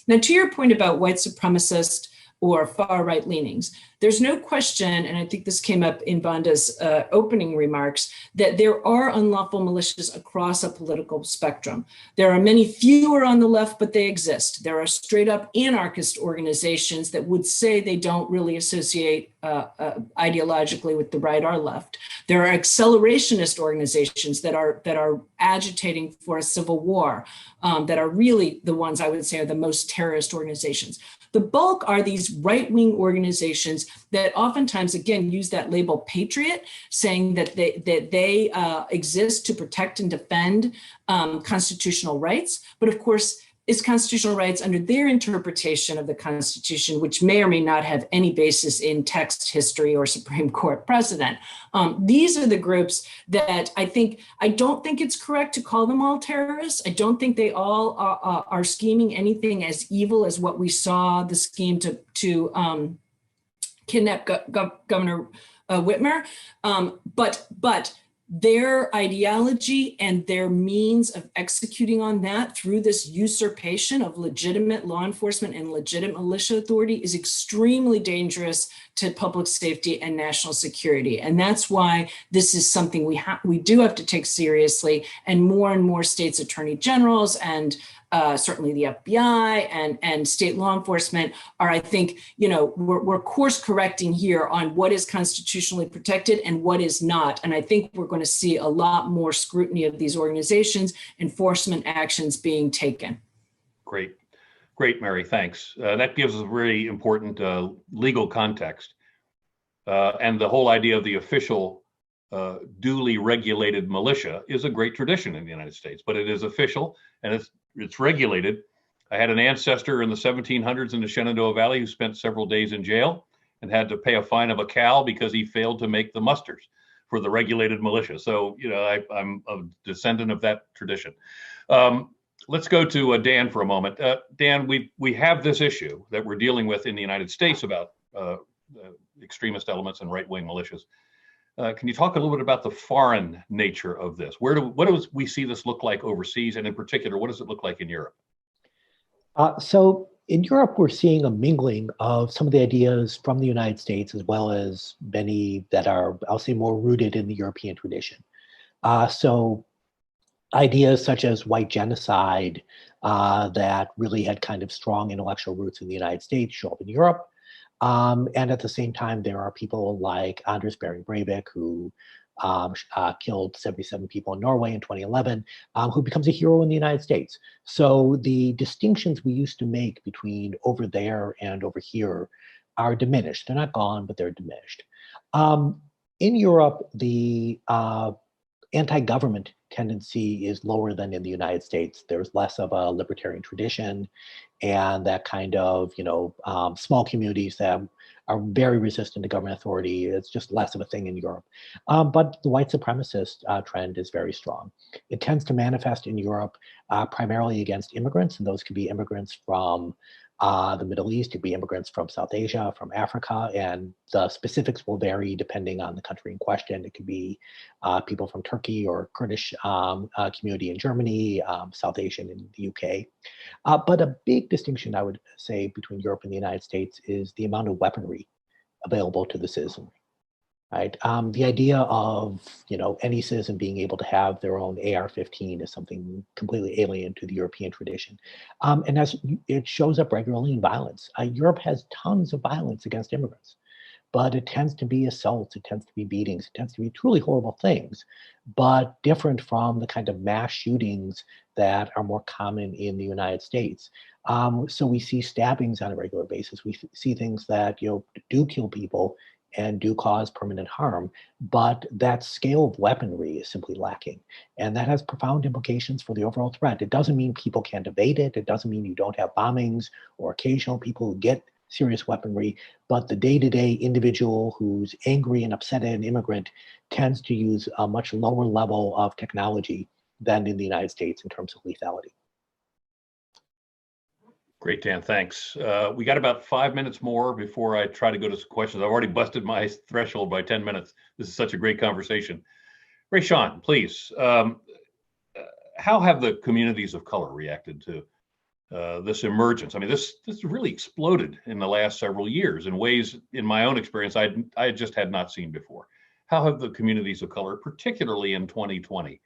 [SPEAKER 4] Now, to your point about white supremacist or far-right leanings, there's no question, and I think this came up in Vanda's opening remarks, that there are unlawful militias across a political spectrum. There are many fewer on the left, but they exist. There are straight-up anarchist organizations that would say they don't really associate ideologically with the right or left. There are accelerationist organizations that are agitating for a civil war, that are really the ones I would say are the most terrorist organizations. The bulk are these right-wing organizations that oftentimes, again, use that label patriot, saying that they exist to protect and defend constitutional rights. But of course, it's constitutional rights under their interpretation of the Constitution, which may or may not have any basis in text, history, or Supreme Court precedent. These are the groups that I don't think it's correct to call them all terrorists. I don't think they all are scheming anything as evil as what we saw the scheme to kidnap Governor Whitmer. But their ideology and their means of executing on that through this usurpation of legitimate law enforcement and legitimate militia authority is extremely dangerous to public safety and national security. And that's why this is something we do have to take seriously, and more states' attorney generals and certainly the FBI and state law enforcement are, I think, we're course correcting here on what is constitutionally protected and what is not. And I think we're going to see a lot more scrutiny of these organizations, enforcement actions being taken.
[SPEAKER 1] Great, Mary, thanks. That gives us a really important legal context. And the whole idea of the official duly regulated militia is a great tradition in the United States, but it is official and it's regulated. I had an ancestor in the 1700s in the Shenandoah Valley who spent several days in jail and had to pay a fine of a cow because he failed to make the musters for the regulated militia. So, I'm a descendant of that tradition. Let's go to Dan for a moment. Dan, we have this issue that we're dealing with in the United States about extremist elements and right-wing militias. Can you talk a little bit about the foreign nature of this? What do we see this look like overseas? And in particular, what does it look like in Europe?
[SPEAKER 5] So in Europe, we're seeing a mingling of some of the ideas from the United States, as well as many that are, I'll say, more rooted in the European tradition. So ideas such as white genocide that really had kind of strong intellectual roots in the United States show up in Europe. And at the same time, there are people like Anders Behring Breivik, who killed 77 people in Norway in 2011, who becomes a hero in the United States. So the distinctions we used to make between over there and over here are diminished. They're not gone, but they're diminished. In Europe, the anti-government tendency is lower than in the United States. There's less of a libertarian tradition and that kind of, small communities that are very resistant to government authority. It's just less of a thing in Europe. But the white supremacist trend is very strong. It tends to manifest in Europe primarily against immigrants, and those could be immigrants from the Middle East, it could be immigrants from South Asia, from Africa, and the specifics will vary depending on the country in question. It could be people from Turkey or Kurdish community in Germany, South Asian in the UK. But a big distinction, I would say, between Europe and the United States is the amount of weaponry available to the citizenry. Right. The idea of, any citizen being able to have their own AR-15 is something completely alien to the European tradition. And as it shows up regularly in violence. Europe has tons of violence against immigrants, but it tends to be assaults, it tends to be beatings, it tends to be truly horrible things, but different from the kind of mass shootings that are more common in the United States. So we see stabbings on a regular basis. We see things that, do kill people and do cause permanent harm, but that scale of weaponry is simply lacking. And that has profound implications for the overall threat. It doesn't mean people can't evade it. It doesn't mean you don't have bombings or occasional people who get serious weaponry, but the day-to-day individual who's angry and upset at an immigrant tends to use a much lower level of technology than in the United States in terms of lethality.
[SPEAKER 1] Great, Dan, thanks. We got about 5 minutes more before I try to go to some questions. I've already busted my threshold by 10 minutes. This is such a great conversation. Rashawn, please. How have the communities of color reacted to this emergence? I mean, this really exploded in the last several years in ways, in my own experience, I just had not seen before. How have the communities of color, particularly in 2020,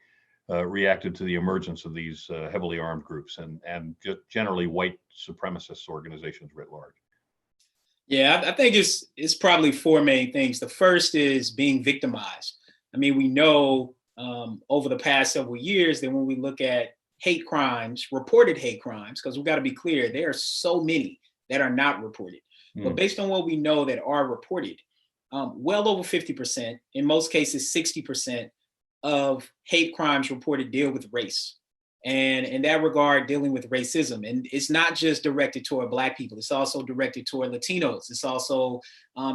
[SPEAKER 1] reacted to the emergence of these heavily armed groups and just generally white supremacist organizations writ large?
[SPEAKER 3] Yeah, I think it's probably four main things. The first is being victimized. I mean, we know over the past several years that when we look at hate crimes, reported hate crimes, because we've got to be clear, there are so many that are not reported. But based on what we know that are reported, well over 50%, in most cases 60%, of hate crimes reported deal with race. And in that regard, dealing with racism. And it's not just directed toward Black people. It's also directed toward Latinos. It's also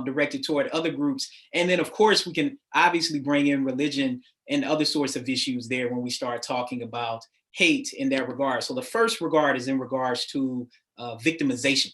[SPEAKER 3] directed toward other groups. And then, of course, we can obviously bring in religion and other sorts of issues there when we start talking about hate in that regard. So the first regard is in regards to victimization.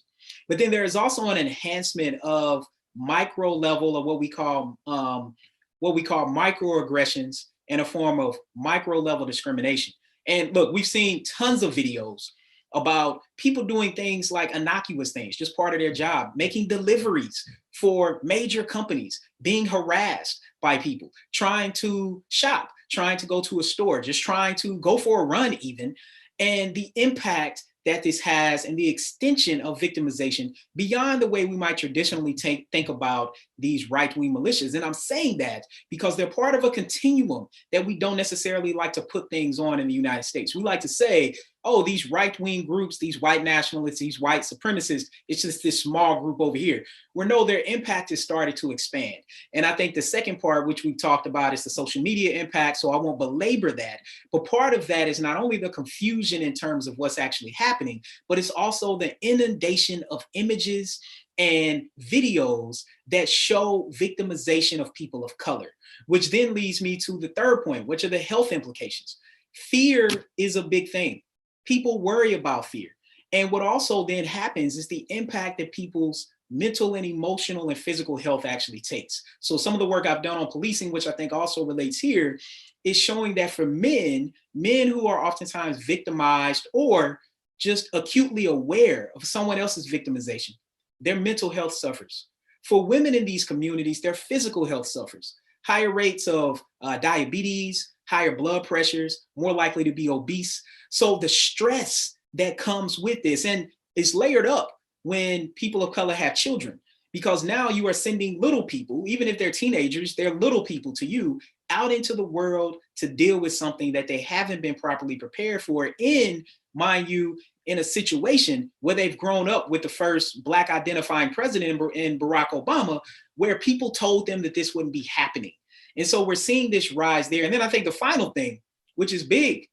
[SPEAKER 3] But then there is also an enhancement of micro level of what we call microaggressions in a form of micro level discrimination. And look, we've seen tons of videos about people doing things like innocuous things, just part of their job, making deliveries for major companies, being harassed by people, trying to shop, trying to go to a store, just trying to go for a run even, and the impact that this has and the extension of victimization beyond the way we might traditionally think about these right-wing militias. And I'm saying that because they're part of a continuum that we don't necessarily like to put things on in the United States. We like to say, oh, these right-wing groups, these white nationalists, these white supremacists, it's just this small group over here. Where no, their impact has started to expand. And I think the second part, which we talked about, is the social media impact, so I won't belabor that. But part of that is not only the confusion in terms of what's actually happening, but it's also the inundation of images and videos that show victimization of people of color, which then leads me to the third point, which are the health implications. Fear is a big thing. People worry about fear. And what also then happens is the impact that people's mental and emotional and physical health actually takes. So some of the work I've done on policing, which I think also relates here, is showing that for men who are oftentimes victimized or just acutely aware of someone else's victimization, their mental health suffers. For women in these communities, their physical health suffers. Higher rates of diabetes, higher blood pressures, more likely to be obese. So the stress that comes with this, and it's layered up when people of color have children, because now you are sending little people, even if they're teenagers, they're little people to you, out into the world to deal with something that they haven't been properly prepared for in, mind you, in a situation where they've grown up with the first Black identifying president in Barack Obama, where people told them that this wouldn't be happening. And so we're seeing this rise there. And then I think the final thing, which is big,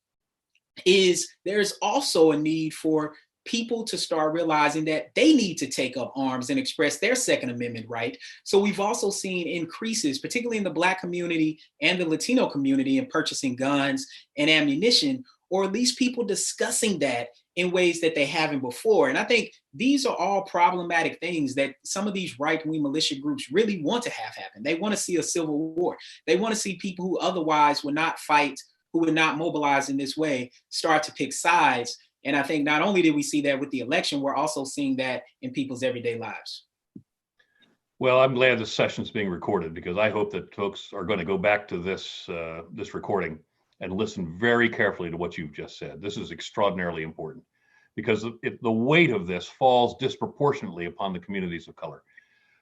[SPEAKER 3] is there's also a need for people to start realizing that they need to take up arms and express their Second Amendment right. So we've also seen increases, particularly in the Black community and the Latino community, in purchasing guns and ammunition, or at least people discussing that in ways that they haven't before. And I think these are all problematic things that some of these right-wing militia groups really want to have happen. They want to see a civil war. They want to see people who otherwise would not fight, who would not mobilize in this way, start to pick sides. And I think not only did we see that with the election, we're also seeing that in people's everyday lives.
[SPEAKER 1] Well, I'm glad this session's being recorded, because I hope that folks are going to go back to this recording and listen very carefully to what you've just said. This is extraordinarily important, because the weight of this falls disproportionately upon the communities of color.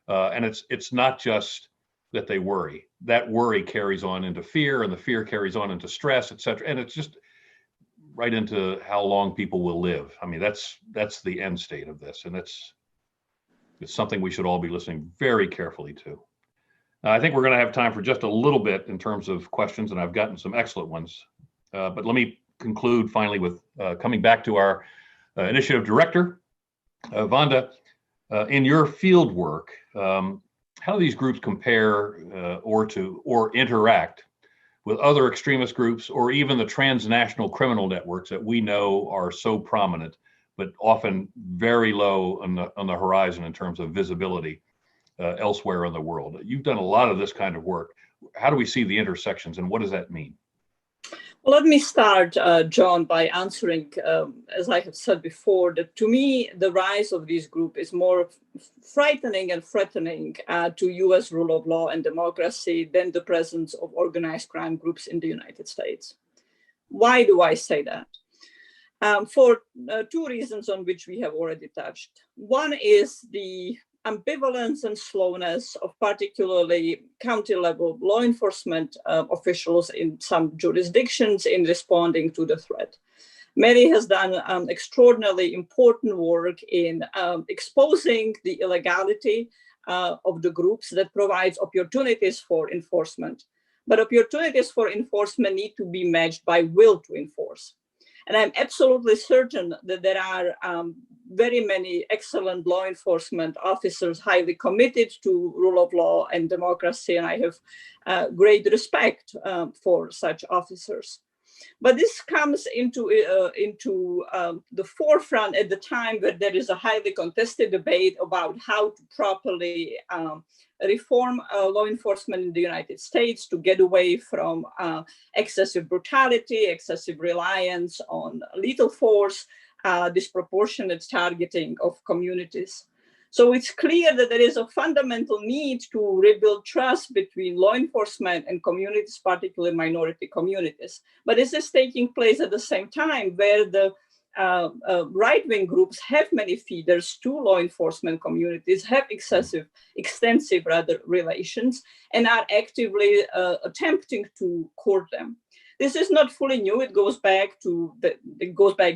[SPEAKER 1] And it's not just that they worry. That worry carries on into fear, and the fear carries on into stress, et cetera. And it's just right into how long people will live. I mean, that's the end state of this. And it's something we should all be listening very carefully to. I think we're going to have time for just a little bit in terms of questions, and I've gotten some excellent ones. But let me conclude finally with coming back to our initiative director, Vanda. In your field work, how do these groups compare or interact with other extremist groups, or even the transnational criminal networks that we know are so prominent, but often very low on the horizon in terms of visibility elsewhere in the world? You've done a lot of this kind of work. How do we see the intersections, and what does that mean?
[SPEAKER 2] Well, let me start, John, by answering, as I have said before, that to me, the rise of this group is more frightening and threatening to US rule of law and democracy than the presence of organized crime groups in the United States. Why do I say that? For two reasons on which we have already touched. One is the ambivalence and slowness of particularly county-level law enforcement officials in some jurisdictions in responding to the threat. Mary has done extraordinarily important work in exposing the illegality of the groups that provides opportunities for enforcement. But opportunities for enforcement need to be matched by will to enforce. And I'm absolutely certain that there are very many excellent law enforcement officers highly committed to rule of law and democracy, and I have great respect for such officers. But this comes into the forefront at the time where there is a highly contested debate about how to properly reform law enforcement in the United States to get away from excessive brutality, excessive reliance on lethal force, disproportionate targeting of communities. So it's clear that there is a fundamental need to rebuild trust between law enforcement and communities, particularly minority communities. But this is taking place at the same time where the right-wing groups have many feeders to law enforcement communities, have extensive relations, and are actively attempting to court them. This is not fully new. It goes back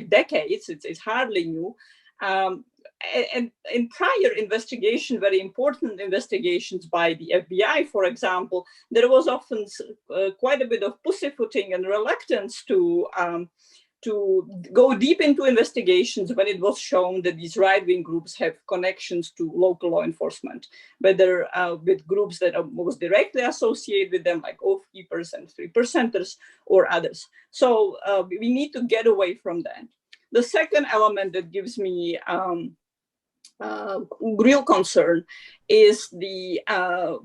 [SPEAKER 2] decades. It's hardly new. And in prior investigation, very important investigations by the FBI, for example, there was often quite a bit of pussyfooting and reluctance to go deep into investigations when it was shown that these right-wing groups have connections to local law enforcement, whether with groups that are most directly associated with them, like Oath Keepers and 3%ers or others. So we need to get away from that. The second element that gives me real concern is the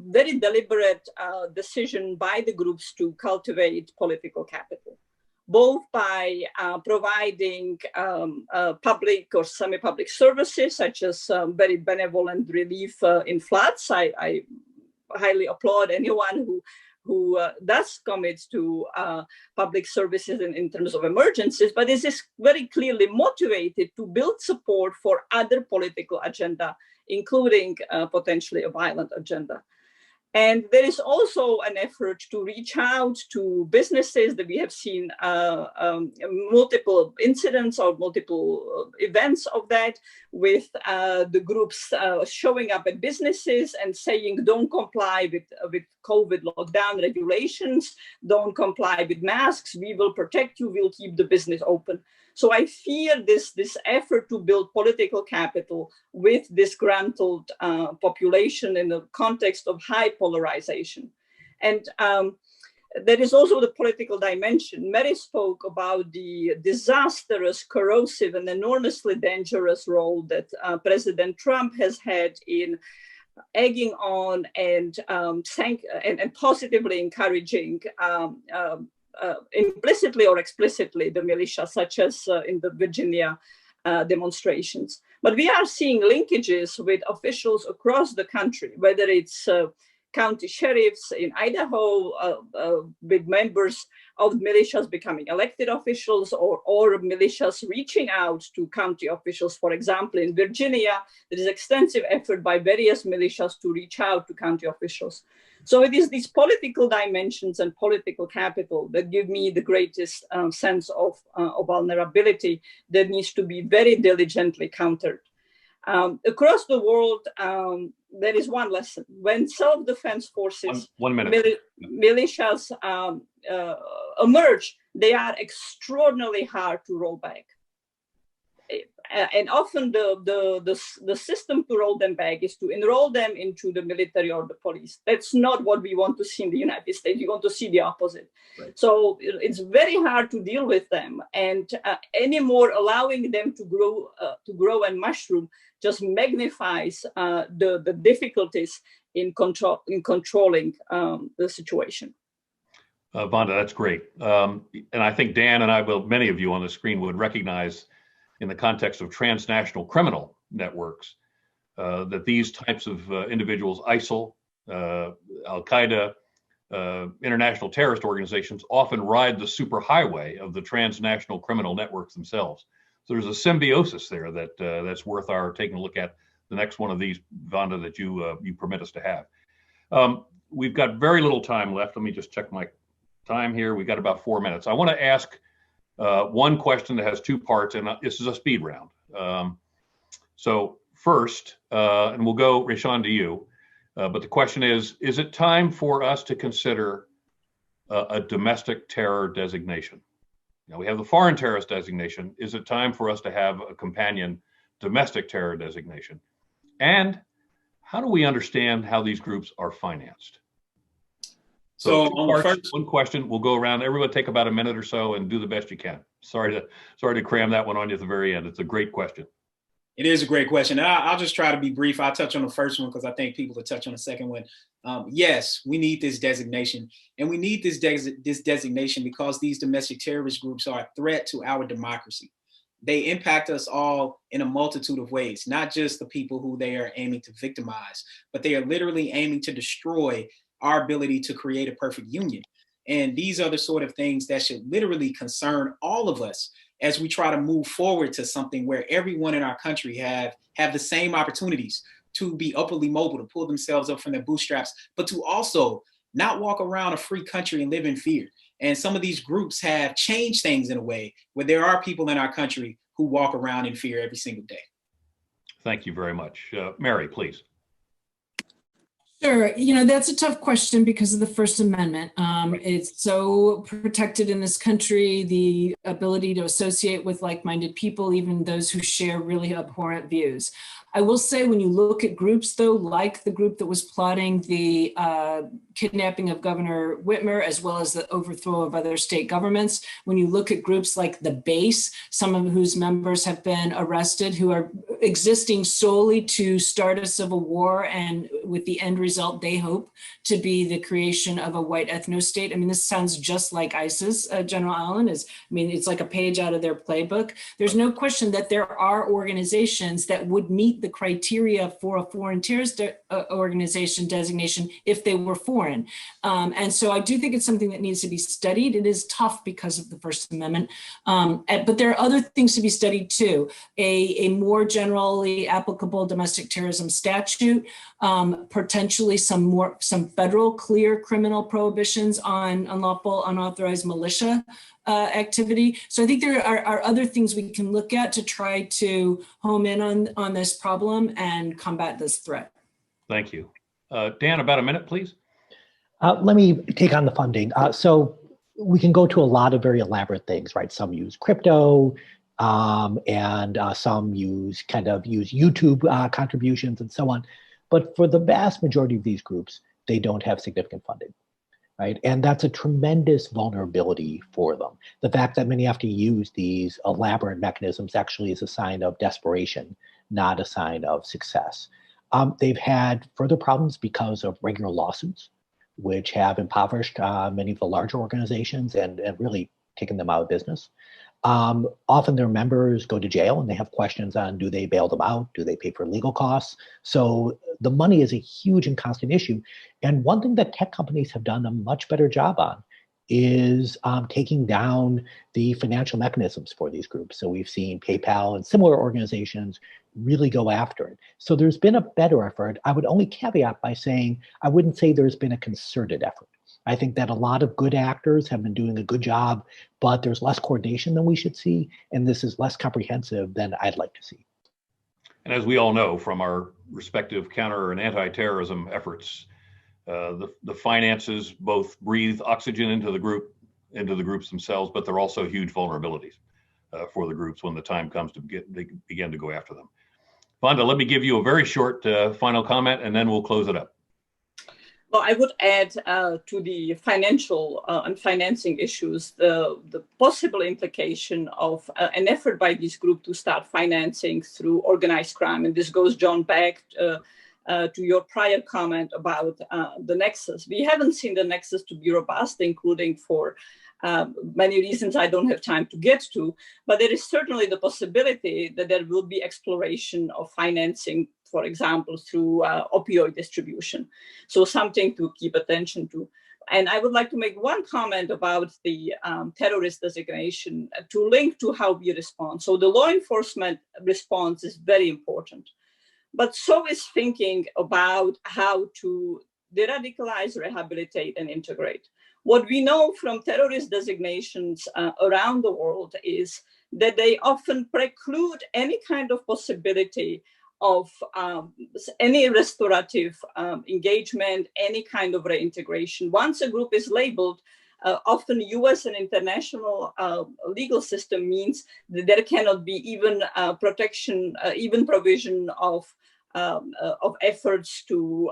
[SPEAKER 2] very deliberate decision by the groups to cultivate political capital, both by providing public or semi-public services, such as very benevolent relief in floods. I highly applaud anyone who does commit to public services in terms of emergencies, but this is very clearly motivated to build support for other political agenda, including potentially a violent agenda. And there is also an effort to reach out to businesses that we have seen multiple incidents or multiple events of that, with the groups showing up at businesses and saying, don't comply with COVID lockdown regulations, don't comply with masks, we will protect you, we'll keep the business open. So I fear this effort to build political capital with disgruntled population in the context of high polarization. And there is also the political dimension. Mary spoke about the disastrous, corrosive, and enormously dangerous role that President Trump has had in egging on and positively encouraging implicitly or explicitly the militia, such as in the Virginia demonstrations. But we are seeing linkages with officials across the country, whether it's county sheriffs in Idaho with members of militias becoming elected officials, or militias reaching out to county officials. For example, in Virginia, there is extensive effort by various militias to reach out to county officials. So it is these political dimensions and political capital that give me the greatest sense of vulnerability that needs to be very diligently countered. Across the world, there is one lesson. When self-defense forces, militias emerge, they are extraordinarily hard to roll back. And often the system to roll them back is to enroll them into the military or the police. That's not what we want to see in the United States. We want to see the opposite. Right. So it's very hard to deal with them, and anymore allowing them to grow and mushroom just magnifies the difficulties in controlling the situation.
[SPEAKER 1] Vanda, that's great. And I think Dan and I will, many of you on the screen would recognize in the context of transnational criminal networks, that these types of individuals, ISIL, Al-Qaeda, international terrorist organizations often ride the superhighway of the transnational criminal networks themselves. So there's a symbiosis there that that's worth our taking a look at. The next one of these, Vanda, that you permit us to have. We've got very little time left. Let me just check my time here. We've got about 4 minutes. I want to ask one question that has two parts, and this is a speed round. So first, and we'll go, Rashawn, to you, but the question is it time for us to consider a domestic terror designation? Now, we have the foreign terrorist designation. Is it time for us to have a companion domestic terror designation? And how do we understand how these groups are financed? So one question, we'll go around. Everyone take about a minute or so and do the best you can. Sorry to cram that one on you at the very end. It's a great question.
[SPEAKER 3] It is a great question. I'll just try to be brief. I'll touch on the first one because I think people will touch on the second one. Yes, we need this designation. And we need this designation because these domestic terrorist groups are a threat to our democracy. They impact us all in a multitude of ways, not just the people who they are aiming to victimize, but they are literally aiming to destroy our ability to create a perfect union. And these are the sort of things that should literally concern all of us as we try to move forward to something where everyone in our country have the same opportunities to be upwardly mobile, to pull themselves up from their bootstraps, but to also not walk around a free country and live in fear. And some of these groups have changed things in a way where there are people in our country who walk around in fear every single day.
[SPEAKER 1] Thank you very much. Mary, please.
[SPEAKER 4] Sure. That's a tough question because of the First Amendment. It's so protected in this country, the ability to associate with like-minded people, even those who share really abhorrent views. I will say when you look at groups, though, like the group that was plotting the kidnapping of Governor Whitmer, as well as the overthrow of other state governments, when you look at groups like the Base, some of whose members have been arrested, who are existing solely to start a civil war, and with the end result, they hope to be the creation of a white ethno-state. I mean, this sounds just like ISIS, General Allen. It's like a page out of their playbook. There's no question that there are organizations that would meet the criteria for a foreign terrorist organization designation if they were foreign. And so I do think it's something that needs to be studied. It is tough because of the First Amendment, but there are other things to be studied too. A more generally applicable domestic terrorism statute, potentially some federal clear criminal prohibitions on unlawful, unauthorized militia activity. So I think there are other things we can look at to try to home in on this problem and combat this threat.
[SPEAKER 1] Thank you. Dan, about a minute, please.
[SPEAKER 5] Let me take on the funding. So we can go to a lot of very elaborate things, right? Some use crypto, and some use YouTube contributions and so on. But for the vast majority of these groups, they don't have significant funding. right? And that's a tremendous vulnerability for them. The fact that many have to use these elaborate mechanisms actually is a sign of desperation, not a sign of success. They've had further problems because of regular lawsuits, which have impoverished many of the larger organizations and really taken them out of business. Often their members go to jail and they have questions on, do they bail them out? Do they pay for legal costs? So the money is a huge and constant issue. And one thing that tech companies have done a much better job on is taking down the financial mechanisms for these groups. So we've seen PayPal and similar organizations really go after it. So there's been a better effort. I would only caveat by saying, I wouldn't say there's been a concerted effort. I think that a lot of good actors have been doing a good job, but there's less coordination than we should see, and this is less comprehensive than I'd like to see.
[SPEAKER 1] And as we all know from our respective counter and anti-terrorism efforts, the finances both breathe oxygen into the groups themselves, but they're also huge vulnerabilities for the groups when the time comes to begin to go after them. Vanda, let me give you a very short final comment, and then we'll close it up.
[SPEAKER 2] Well, I would add to the financial and financing issues, the possible implication of an effort by this group to start financing through organized crime. And this goes, John, back to your prior comment about the nexus. We haven't seen the nexus to be robust, including for many reasons I don't have time to get to, but there is certainly the possibility that there will be exploration of financing, for example, through opioid distribution. So something to keep attention to. And I would like to make one comment about the terrorist designation to link to how we respond. So the law enforcement response is very important, but so is thinking about how to de-radicalize, rehabilitate, and integrate. What we know from terrorist designations around the world is that they often preclude any kind of possibility of any restorative engagement, any kind of reintegration. Once a group is labeled, often US and international legal system means that there cannot be even protection, even provision of efforts to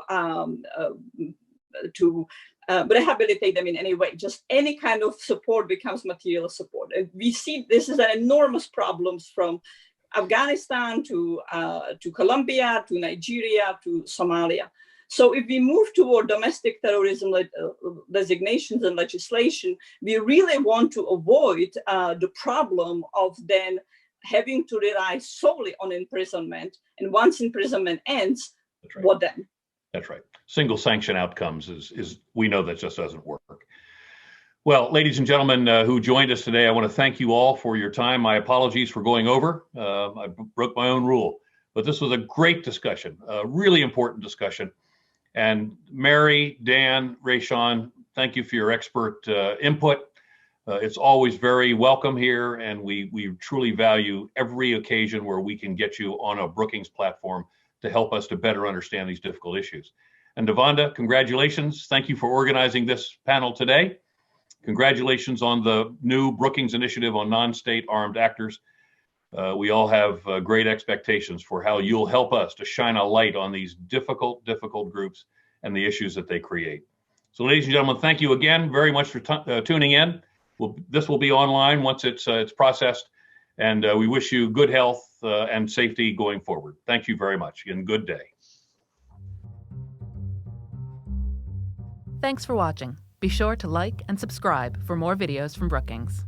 [SPEAKER 2] rehabilitate them in any way. Just any kind of support becomes material support. And we see this is an enormous problems from Afghanistan to Colombia, to Nigeria, to Somalia. So if we move toward domestic terrorism designations and legislation, we really want to avoid the problem of then having to rely solely on imprisonment. And once imprisonment ends,
[SPEAKER 1] right.
[SPEAKER 2] What then?
[SPEAKER 1] That's right. Single sanction outcomes is we know that just doesn't work. Well, ladies and gentlemen who joined us today, I want to thank you all for your time. My apologies for going over. I broke my own rule, but this was a great discussion, a really important discussion. And Mary, Dan, Rashawn, thank you for your expert input. It's always very welcome here, and we truly value every occasion where we can get you on a Brookings platform to help us to better understand these difficult issues. And to Vanda, congratulations. Thank you for organizing this panel today. Congratulations on the new Brookings initiative on non-state armed actors. We all have great expectations for how you'll help us to shine a light on these difficult groups and the issues that they create. So ladies and gentlemen, thank you again very much for tuning in. This will be online once it's processed, and we wish you good health and safety going forward. Thank you very much, and good day.
[SPEAKER 6] Thanks for watching. Be sure to like and subscribe for more videos from Brookings.